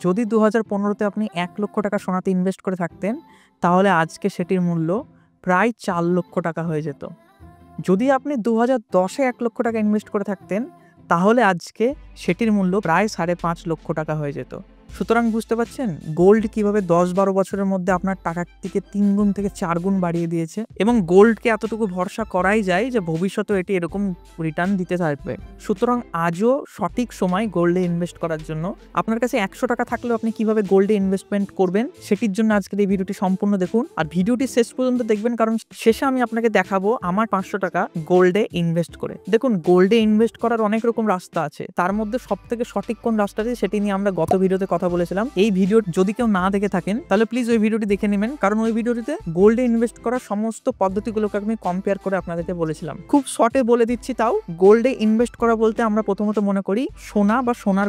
যদি 2015-তে আপনি 1 লক্ষ টাকা সোনাতে ইনভেস্ট করে থাকতেন তাহলে আজকে সেটির মূল্য প্রায় 4 লক্ষ টাকা হয়ে যেত। যদি আপনি 2010-এ 1 লক্ষ টাকা ইনভেস্ট করে থাকতেন তাহলে আজকে সেটির মূল্য প্রায় 5.5 লক্ষ টাকা হয়ে যেত। সুতরাং বুঝতে পারছেন গোল্ড কিভাবে 10-12 বছরের মধ্যে আপনার টাকার থেকে 3 গুণ থেকে 4 গুণ বাড়িয়ে দিয়েছে, এবং গোল্ডকে এতটুকু ভরসা করাই যায় যে ভবিষ্যতে এটি এরকম রিটার্ন দিতে থাকবে। সুতরাং আজও সঠিক সময় গোল্ডে ইনভেস্ট করার জন্য। আপনার কাছে 100 টাকা থাকলেও আপনি কিভাবে গোল্ডে ইনভেস্টমেন্ট করবেন সেটির জন্য আজকের এই ভিডিওটি সম্পূর্ণ দেখুন, আর ভিডিওটি শেষ পর্যন্ত দেখবেন, কারণ শেষে আমি আপনাকে দেখাবো আমার 500 টাকা গোল্ডে ইনভেস্ট করে। দেখুন, গোল্ডে ইনভেস্ট করার অনেক রকম রাস্তা আছে, তার মধ্যে সবথেকে সঠিক কোন রাস্তা আছে সেটি নিয়ে আমরা গত ভিডিওতে কথা বলেছিলাম। এই ভিডিও যদি কেউ না দেখে থাকেন তাহলে প্লিজ ওই ভিডিওটি দেখে নেবেন, কারণ ওই ভিডিওটিতে গোল্ডে ইনভেস্ট করার সমস্ত পদ্ধতিগুলোকে আমি কম্পেয়ার করে আপনাদেরকে বলেছিলাম। খুব শর্টে বলে দিচ্ছি, তাও গোল্ডে ইনভেস্ট করা বলতে আমরা প্রথমত মনে করি সোনা বা সোনার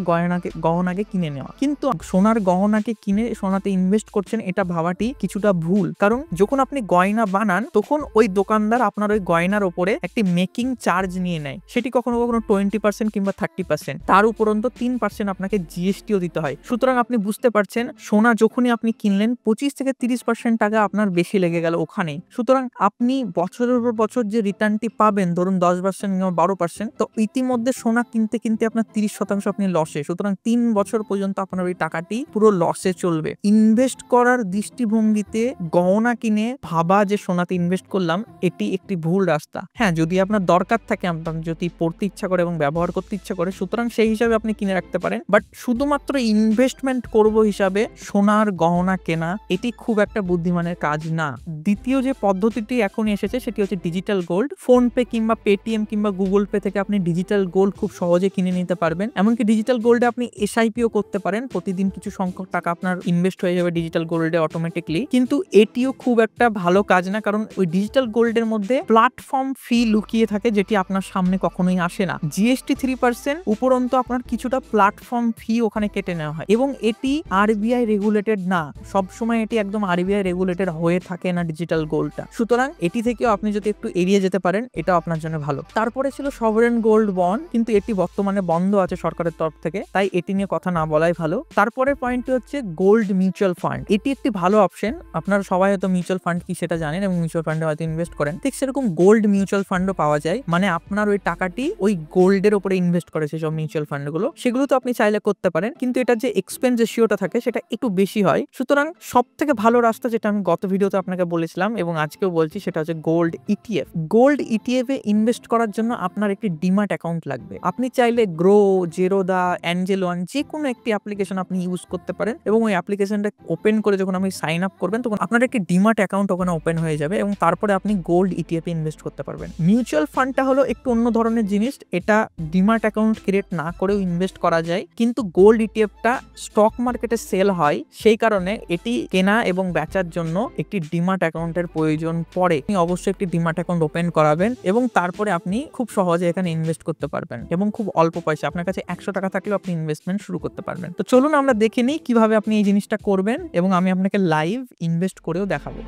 গহনাকে কিনে নেওয়া, কিন্তু সোনার গহনাকে কিনে সোনাতে ইনভেস্ট করছেন এটা ভাবাটি কিছুটা ভুল। কারণ যখন আপনি গয়না বানান তখন ওই দোকানদার আপনার ওই গয়নার উপরে একটি মেকিং চার্জ নিয়ে নেয়, সেটি কখনো কখনো 20% কিংবা 30%, তার উপরন্ত 3% আপনাকে জিএসটিও দিতে হয়। সুতরাং আপনি বুঝতে পারছেন সোনা যখনই আপনি কিনলেন 25 থেকে 30% টাকা আপনার বেশি লেগে গেল ওখানেই। সুতরাং আপনি বছরের পর বছর যে রিটার্নটি পাবেন, ধরুন 10% কিংবা 12%, তো ইতিমধ্যে সোনা কিনতে কিনতে আপনার 30% আপনি লসে। সুতরাং 3 বছর পর্যন্ত আপনার ওই টাকাটি পুরো লসে চলবে। ইনভেস্ট করার দৃষ্টিভঙ্গিতে গহনা কিনে ভাবা যে সোনাতে ইনভেস্ট করলাম, এটি একটি ভুল রাস্তা। হ্যাঁ, যদি আপনার দরকার থাকে, আপনার যদি পড়তে ইচ্ছা করে এবং ব্যবহার করতে ইচ্ছা করে, সুতরাং সেই হিসাবে আপনি কিনে রাখতে পারেন, বাট শুধুমাত্র ইনভেস্টমেন্ট করব হিসাবে সোনার গহনা কেনা এটি খুব একটা বুদ্ধিমানের কাজ না। দ্বিতীয় যে পদ্ধতিটি এখন এসেছে সেটি হচ্ছে ডিজিটাল গোল্ড। ফোন পে কিংবা পেটিএম কিংবা গুগল পে থেকে আপনি ডিজিটাল গোল্ড খুব সহজে কিনে নিতে পারবেন। এমনকি ডিজিটাল গোল্ডে আপনি এসআইপিও করতে পারেন, প্রতিদিন কিছু সংখ্যক টাকা আপনার ইনভেস্ট হয়ে যাবে ডিজিটাল গোল্ডে অটোমেটিকলি। কিন্তু এটিও খুব একটা ভালো কাজ না, কারণ ওই ডিজিটাল গোল্ডের মধ্যে প্ল্যাটফর্ম ফি লুকিয়ে থাকে যেটি আপনার সামনে কখনোই আসে না। জিএসটি 3%, উপরন্তু আপনার কিছুটা প্ল্যাটফর্ম ফি ওখানে কেটে নেওয়া হয়, এবং এটি আরবিআই রেগুলেটেড না। সবসময় এটি একদম আরবিআই রেগুলেটেড হয়ে থাকে না ডিজিটাল গোল্ডটা। সুতরাং এটি থেকেও আপনি যদি একটু এড়িয়ে যেতে পারেন এটা আপনার জন্য ভালো। তারপরে ছিল সভরেন গোল্ড বন্ড, কিন্তু এটি বর্তমানে বন্ধ আছে সরকারের তরফ থেকে, তাই এটি নিয়ে কথা না বলাই ভালো। তারপরে পয়েন্টটি হচ্ছে গোল্ড মিউচুয়াল ফান্ড। এটি একটি ভালো অপশন। আপনারা সবাই হয়তো মিউচুয়াল ফান্ড কি সেটা জানেন এবং মিউচুয়াল ফান্ডে হয়তো ইনভেস্ট করেন, ঠিক সেরকম গোল্ড মিউচুয়াল ফান্ডও পাওয়া যায়। মানে আপনার ওই টাকাটি ওই গোল্ডের উপরে ইনভেস্ট করে সেসব মিউচুয়াল ফান্ডগুলো, সেগুলো তো আপনি চাইলে করতে পারেন, কিন্তু এটা যে এক্সপেন্স রেশিওটা থাকে সেটা একটু বেশি হয়। সুতরাং সব থেকে ভালো রাস্তা, যেটা আমি গত ভিডিওতে আপনাকে বলেছিলাম এবং আজকেও বলছি, সেটা হচ্ছে গোল্ড ইটিএফ। গোল্ড ইটিএফ এ ইনভেস্ট করার জন্য আপনার একটি ডিম্যাট অ্যাকাউন্ট লাগবে। আপনি চাইলে গ্রো, জেরোদা, অ্যাঞ্জেল ওয়ান যে কোনো একটি অ্যাপ্লিকেশন আপনি ইউজ করতে পারেন, এবং ওই অ্যাপ্লিকেশনটা ওপেন করে যখন আপনি সাইন আপ করবেন তখন আপনার একটি ডিম্যাট অ্যাকাউন্ট ওখানে ওপেন হয়ে যাবে, এবং তারপরে আপনি গোল্ড ইটিএফ এ ইনভেস্ট করতে পারবেন। মিউচুয়াল ফান্ডটা হলো একটু অন্য ধরনের জিনিস, এটা ডিম্যাট অ্যাকাউন্ট ক্রিয়েট না করেও ইনভেস্ট করা যায়, কিন্তু গোল্ড ইটিএফটা স্টক মার্কেটে সেল হয়, সেই কারণে এটি কেনা এবং বেচার জন্য একটি ডিম্যাট অ্যাকাউন্টের প্রয়োজন পড়ে। আপনি অবশ্যই একটি ডিম্যাট অ্যাকাউন্ট ওপেন করাবেন এবং তারপরে আপনি খুব সহজে এখানে ইনভেস্ট করতে পারবেন, এবং খুব অল্প পয়সা, আপনার কাছে 100 টাকা থাকলেও আপনি ইনভেস্টমেন্ট শুরু করতে পারবেন। তো চলুন আমরা দেখে নিই কিভাবে আপনি এই জিনিসটা করবেন, এবং আমি আপনাকে লাইভ ইনভেস্ট করেও দেখাবো।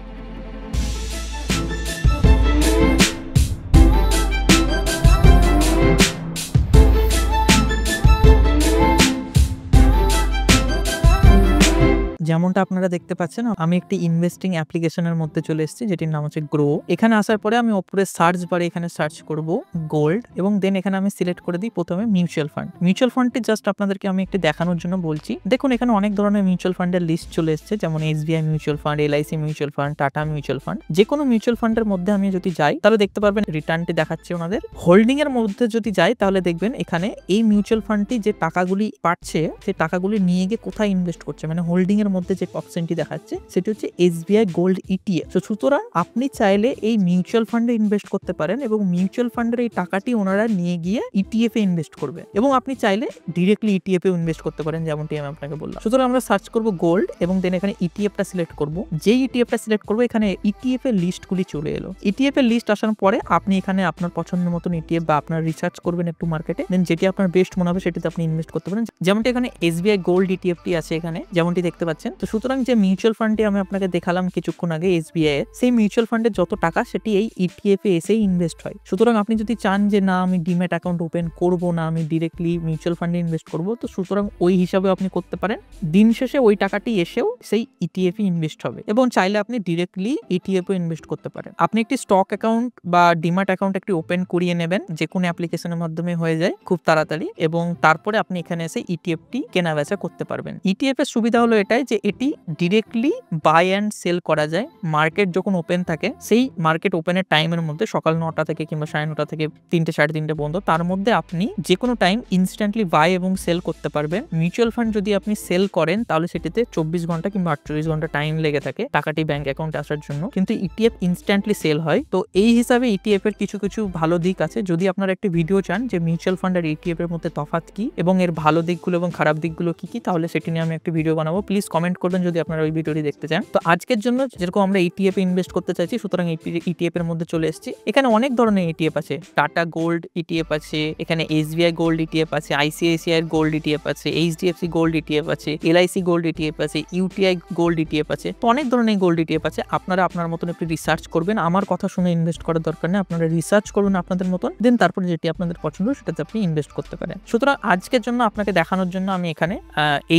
যেমনটা আপনারা দেখতে পাচ্ছেন, আমি একটি ইনভেস্টিং অ্যাপ্লিকেশনের মধ্যে চলে এসেছি যেটির নাম হচ্ছে গ্রো। এখানে আসার পরে আমি উপরে সার্চ বারে এখানে সার্চ করব গোল্ড, এবং দেন এখানে আমি সিলেক্ট করে দিই প্রথমে মিউচুয়াল ফান্ড। মিউচুয়াল ফান্ডটি জাস্ট আপনাদেরকে আমি একটি দেখানোর জন্য বলছি। দেখুন, এখানে অনেক ধরনের মিউচুয়াল ফান্ডের লিস্ট চলে এসেছে, যেমন SBI mutual fund, LIC mutual fund, tata mutual fund. যে কোনো মিউচুয়াল ফান্ডের মধ্যে আমি যদি যাই তাহলে দেখতে পারবেন রিটার্নটি দেখাচ্ছে ওনাদের। হোল্ডিং এর মধ্যে যদি যাই তাহলে দেখবেন এখানে এই মিউচুয়াল ফান্ডটি যে টাকাগুলি পাচ্ছে সেই টাকাগুলি নিয়ে গিয়ে কোথায় ইনভেস্ট করছে, মানে হোল্ডিং এর মধ্যে যে অপশনটি দেখাচ্ছে সেটি হচ্ছে এসবিআই গোল্ড ইটিএফ। সুতরাং আপনি চাইলে এই মিউচুয়াল ফান্ডে ইনভেস্ট করতে পারেন, এবং মিউচুয়াল ফান্ডের এই টাকাটি ওনারা নিয়ে গিয়ে ইটিএফ এ ইনভেস্ট করবে, এবং আপনি চাইলে ডিরেক্টলি ইটিএফ এ ইনভেস্ট করতে পারেন, যেমনটি আমি আপনাকে বললাম। সুতরাং আমরা সার্চ করব গোল্ড, এবং দেন এখানে ইটিএফটা সিলেক্ট করব। যেই ইটিএফটা সিলেক্ট করবো এখানে ইটিএফ এর লিস্টগুলি চলে এলো। ইটিএফ এর লিস্ট আসার পরে আপনি এখানে আপনার পছন্দ মতন ইটিএফ বা আপনার রিসার্চ করবেন একটু মার্কেটে, দেন যেটি আপনার বেস্ট মনে হবে সেটিতে আপনি ইনভেস্ট করতে পারেন। যেমনটি এখানে এসবিআই গোল্ড ইটিএফটি আছে, এখানে যেমনটি দেখতে পাচ্ছেন পাচ্ছেন। তো সুতরাং যে মিউচুয়াল ফান্ডটি আমি আপনাকে দেখালাম কিছুক্ষণ আগে SBI এর, সেই মিউচুয়াল ফান্ডের যত টাকা সেটি এই ETF এ এসেই ইনভেস্ট হয়। সুতরাং আপনি যদি চান যে না আমি ডিম্যাট অ্যাকাউন্ট ওপেন করব না, আমি ডিরেক্টলি মিউচুয়াল ফান্ডে ইনভেস্ট করব, তো সুতরাং ওই হিসাবে আপনি করতে পারেন। দিন শেষে ওই টাকাটি এসেও সেই ETF এ ইনভেস্ট হবে এবং চাইলে আপনি ডিরেক্টলি ETF এ ইনভেস্ট করতে পারেন। আপনি একটি স্টক অ্যাকাউন্ট বা ডিম্যাট অ্যাকাউন্ট একটি ওপেন করিয়ে নেবেন, যে কোনো অ্যাপ্লিকেশনের মাধ্যমে হয়ে যায় খুব তাড়াতাড়ি, এবং তারপরে আপনি এখানে এসে ETF-টি কেনা বেচা করতে পারবেন। ETF এর সুবিধা হলো এটাই যে এটি ডিরেক্টলি বাই অ্যান্ড সেল করা যায়। মার্কেট যখন ওপেন থাকে সেই মার্কেট ওপেনের টাইমের মধ্যে সকাল 9টা থেকে কিংবা 9:30 থেকে 3টে 3:30 পর্যন্ত, তার মধ্যে আপনি যে কোনো টাইম ইনস্ট্যান্টলি বাই এবং সেল করতে পারবেন। মিউচুয়াল ফান্ড যদি আপনি সেল করেন তাহলে সেটিতে 24 ঘন্টা কিংবা 48 ঘন্টা টাইম লেগে থাকে টাকাটি ব্যাংক অ্যাকাউন্টে আসার জন্য, কিন্তু ETF ইনস্ট্যান্টলি সেল হয়। তো এই হিসাবে ETF এর কিছু কিছু ভালো দিক আছে। যদি আপনারা একটি ভিডিও চান যে মিউচুয়াল ফান্ড আর ETF এর মধ্যে তফাৎ কি এবং এর ভালো দিকগুলো এবং খারাপ দিকগুলো কি কি, তাহলে সেটি নিয়ে আমি একটি ভিডিও বানাবো। প্লিজ কমেন্ট করবেন যদি আপনারা ওই ভিডিওটি দেখতে চান। তো আজকের জন্য যেরকম আমরা ETF এ ইনভেস্ট করতে চাইছি, সুতরাং ETF এর মধ্যে চলে এসেছি। এখানে অনেক ধরনের ETF আছে। টাটা গোল্ড ETF আছে, এখানে SBI গোল্ড ETF আছে, ICICI এর গোল্ড ETF আছে, HDFC গোল্ড ETF আছে, LIC গোল্ড ETF আছে, UTI গোল্ড ETF আছে। তো অনেক ধরনের গোল্ড ETF আছে। আপনারা আপনার মতন একটু রিসার্চ করবেন, আমার কথা শুনে ইনভেস্ট করার দরকার নেই। আপনারা রিসার্চ করবেন আপনাদের মতন, দেন তারপরে যেটি আপনাদের পছন্দ সেটাতে আপনি ইনভেস্ট করতে পারেন। সুতরাং আজকের জন্য আপনাকে দেখানোর জন্য আমি এখানে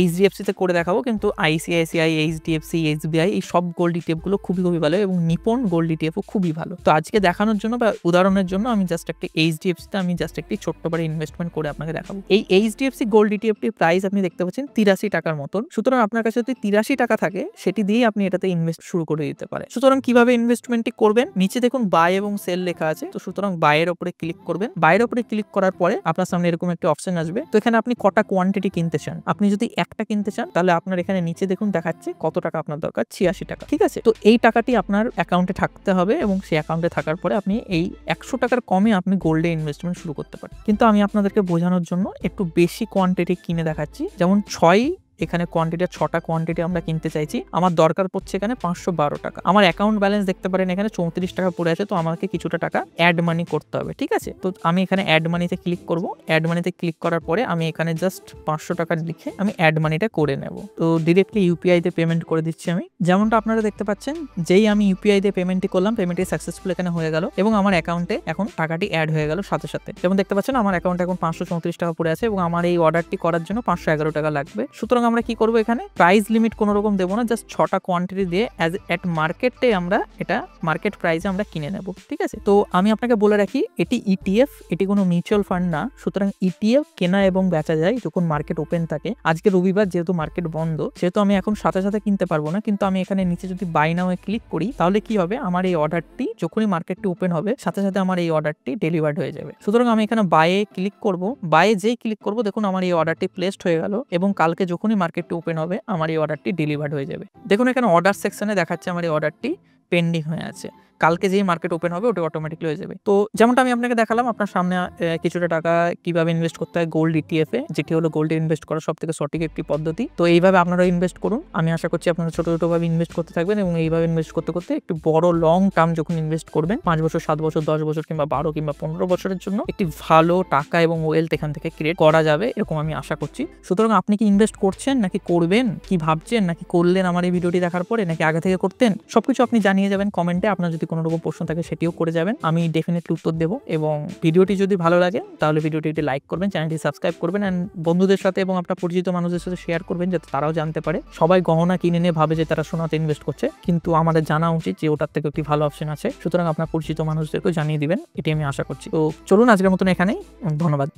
HDFC তে করে দেখাবো, কিন্তু ICICI, HDFC, SBI এই সব গোল্ড ETF গুলো খুবই ভালো এবং নিপন গোল্ড ETF ও খুবই ভালো। তো আজকে দেখানোর জন্য বা উদাহরণের জন্য আমি জাস্ট একটা HDFC তে আমি জাস্ট একটি ছোট্ট করে ইনভেস্টমেন্ট করে আপনাকে দেখাবো। এই HDFC গোল্ড ETF টির প্রাইস আপনি দেখতে পাচ্ছেন 83 টাকার মতন। সুতরাং আপনার কাছে যদি 83 টাকা থাকে সেটি দিয়েই আপনি এটাতে ইনভেস্ট শুরু করে দিতে পারেন। সুতরাং কিভাবে ইনভেস্টমেন্টটি করবেন, নিচে দেখুন বাই এবং সেল লেখা আছে। তো সুতরাং বাইয়ের উপরে ক্লিক করবেন। বাইয়ের উপরে ক্লিক করার পরে আপনার সামনে এরকম একটা অপশন আসবে। তো এখানে আপনি কটা কোয়ান্টিটি কিনতে চান, আপনি যদি একটা কিনতে চান তাহলে আপনার এখানে নিচে দেখুন দেখাচ্ছে কত টাকা আপনার দরকার, 86 টাকা। ঠিক আছে, তো এই টাকাটি আপনার অ্যাকাউন্টে থাকতে হবে এবং সেই অ্যাকাউন্টে থাকার পরে আপনি এই 100 টাকার কমে আপনি গোল্ডে ইনভেস্টমেন্ট শুরু করতে পারেন। কিন্তু আমি আপনাদেরকে বোঝানোর জন্য একটু বেশি কোয়ান্টিটি কিনে দেখাচ্ছি। যেমন 6 এখানে কোয়ান্টিটি 6টা কোয়ান্টিটি আমরা কিনতে চাইছি, আমার দরকার পড়ছে এখানে 512 টাকা। আমার অ্যাকাউন্ট ব্যালেন্স দেখতে পারেন এখানে 34 টাকা পড়ে আছে, তো আমাকে কিছুটা টাকা অ্যাড মানি করতে হবে। ঠিক আছে, তো আমি এখানে অ্যাড মানিতে ক্লিক করব। অ্যাড মানিতে ক্লিক করার পরে আমি এখানে জাস্ট 500 টাকা লিখে আমি অ্যাড মানিটা করে নেব। তো ডিরেক্টলি UPI তে পেমেন্ট করে দিচ্ছি আমি। যেমনটা আপনারা দেখতে পাচ্ছেন, যেই আমি UPI তে পেমেন্টটি করলাম, পেমেন্টটি সাকসেসফুল এখানে হয়ে গেল এবং আমার অ্যাকাউন্টে এখন টাকাটি অ্যাড হয়ে গেল সাথে সাথে। যেমন দেখতে পাচ্ছেন আমার অ্যাকাউন্টে এখন 534 টাকা পড়ে আছে এবং আমার এই অর্ডারটি করার জন্য 511 টাকা লাগবে। সুতরাং আমরা কি করব, এখানে প্রাইস লিমিট কোনো রকম দেবো না, জাস্ট 6টা কোয়ান্টিটি দিয়ে এট মার্কেটে আমরা এটা মার্কেট প্রাইসে আমরা কিনে নেব। ঠিক আছে, তো আমি আপনাকে বলে রাখি এটি ETF, এটি কোনো মিউচুয়াল ফান্ড না। সুতরাং ETF কেনা এবং বেচা যায় যখন মার্কেট ওপেন থাকে। আজকে রবিবার যেহেতু মার্কেট বন্ধ, সেহেতু আমি এখন সাথে সাথে কিনতে পারবো না, কিন্তু আমি এখানে নিচে যদি বাই নাও এ ক্লিক করি তাহলে কি হবে, আমার এই অর্ডারটি যখনই মার্কেটটি ওপেন হবে সাথে সাথে আমার এই অর্ডারটি ডেলিভার্ড হয়ে যাবে। সুতরাং আমি এখানে বাইয়ে ক্লিক করব। বাইয়ে যেই ক্লিক করব দেখুন আমার এই অর্ডারটি প্লেসড হয়ে গেল এবং কালকে যখনই মার্কেটটি ওপেন হবে আমার এই অর্ডারটি ডেলিভার্ড হয়ে যাবে। দেখুন এখানে অর্ডার সেকশনে দেখাচ্ছে আমার এই অর্ডারটি পেন্ডিং হয়ে আছে। কালকে যেই মার্কেট ওপেন হবে ওটা অটোমেটিকলি হয়ে যাবে। তো যেমনটা আমি আপনাকে দেখালাম, আপনার সামনে কিছুটা টাকা কিভাবে ইনভেস্ট করতে হয় গোল্ড ETF এ, যেটি হলো গোল্ডে ইনভেস্ট করার সবথেকে সঠিক একটি পদ্ধতি। তো এইভাবে আপনারা ইনভেস্ট করুন। আমি আশা করছি আপনারা ছোট ছোটভাবে ইনভেস্ট করতে থাকবেন এবং এইভাবে ইনভেস্ট করতে করতে একটু বড় লং টার্ম যখন ইনভেস্ট করবেন 5 বছর, 7 বছর, 10 বছর কিংবা 12 কিংবা 15 বছরের জন্য একটি ভালো টাকা এবং ওয়েলথ এখান থেকে ক্রিয়েট করা যাবে, এরকম আমি আশা করছি। সুতরাং আপনি কি ইনভেস্ট করছেন নাকি করবেন, কি ভাবছেন, নাকি করলেন আমার এই ভিডিওটি দেখার পরে, নাকি আগে থেকে করতেন, সবকিছু আপনি জানিয়ে যাবেন কমেন্টে। আপনার যদি কোনো রকম প্রশ্ন থাকে সেটিও করে যাবেন, আমি ডেফিনেটলি উত্তর দেবো। এবং ভিডিওটি যদি ভালো লাগে তাহলে ভিডিওটি একটি লাইক করবেন, চ্যানেলটি সাবস্ক্রাইব করবেন এন্ড বন্ধুদের সাথে এবং আপনার পরিচিত মানুষদের সাথে শেয়ার করবেন যাতে তারাও জানতে পারে। সবাই গহনা কিনে নিয়ে ভাবে যে তারা সোনাতে ইনভেস্ট করছে, কিন্তু আমাদের জানা উচিত যে ওটার থেকে একটি ভালো অপশন আছে। সুতরাং আপনার পরিচিত মানুষদেরকেও জানিয়ে দিবেন, এটি আমি আশা করছি। তো চলুন আজকের মতন এখানেই, ধন্যবাদ।